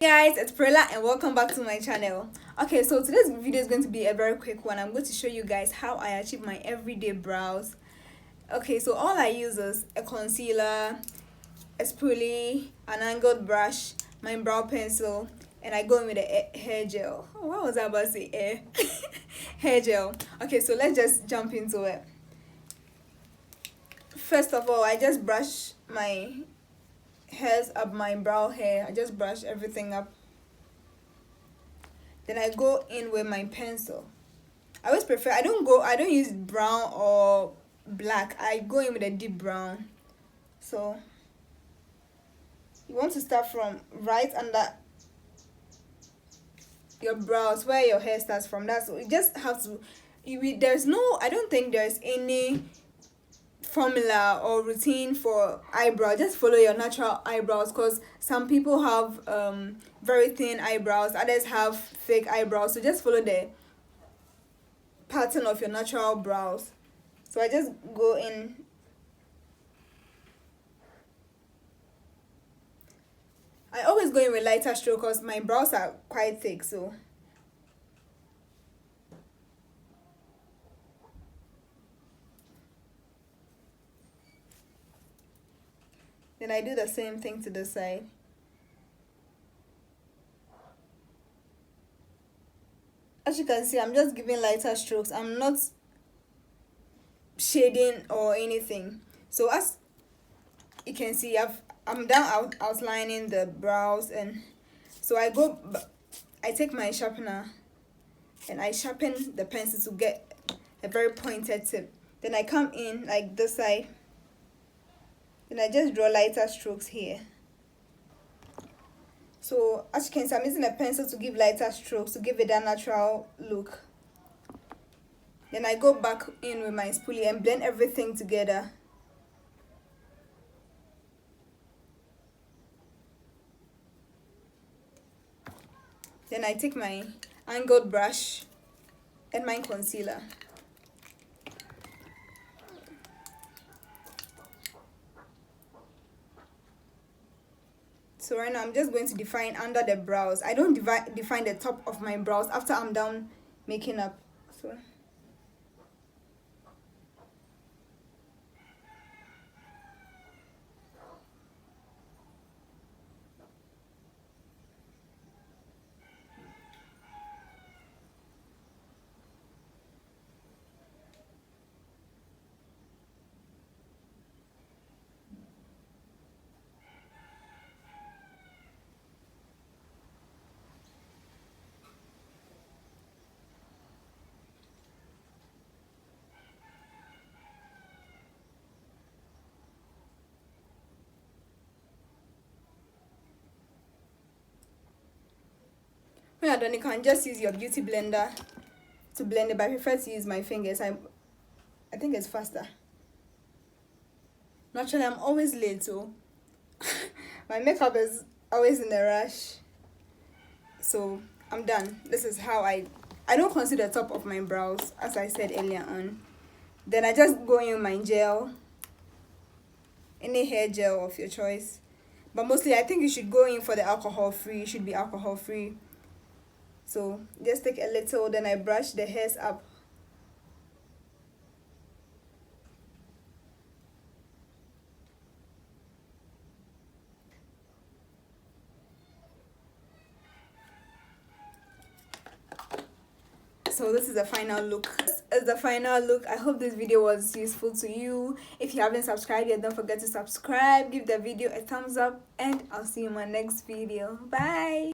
Guys, it's Prela and welcome back to my channel. Okay, so today's video is going to be a very quick one. I'm going to show you guys how I achieve my everyday brows. Okay, so all I use is a concealer, a spoolie, an angled brush, my brow pencil, and I go in with a hair gel. Oh, what was I about to say? Hair gel. Okay, so let's just jump into it. First of all, I just brush my hairs up, my brow hair. I just brush everything up. Then I go in with my pencil. I always prefer, I don't use brown or black. I go in with a deep brown. So you want to start from right under your brows where your hair starts from. That's so you just have to I don't think there's any formula or routine for eyebrow. Just follow your natural eyebrows, because some people have very thin eyebrows, others have thick eyebrows, so just follow the pattern of your natural brows. So I just go in. I always go in with lighter stroke because my brows are quite thick, so then I do the same thing to the side. As you can see, I'm just giving lighter strokes. I'm not shading or anything. So as you can see, I'm done outlining the brows, and so I take my sharpener and I sharpen the pencil to get a very pointed tip. Then I come in like this side. Then I just draw lighter strokes here. So as you can see, I'm using a pencil to give lighter strokes to give it that natural look. Then I go back in with my spoolie and blend everything together. Then I take my angled brush and my concealer. So right now I'm just going to define under the brows. I don't define the top of my brows after I'm done making up. When you're done, you can just use your beauty blender to blend it, but I prefer to use my fingers. I think it's faster. Naturally, I'm always late, so my makeup is always in a rush. So I'm done. This is how I don't conceal the top of my brows, as I said earlier on. Then I just go in with my gel, any hair gel of your choice. But mostly I think you should go in for the alcohol free. It should be alcohol free. So just take a little, then I brush the hairs up. So this is the final look. This is the final look. I hope this video was useful to you. If you haven't subscribed yet, don't forget to subscribe, give the video a thumbs up, and I'll see you in my next video. Bye.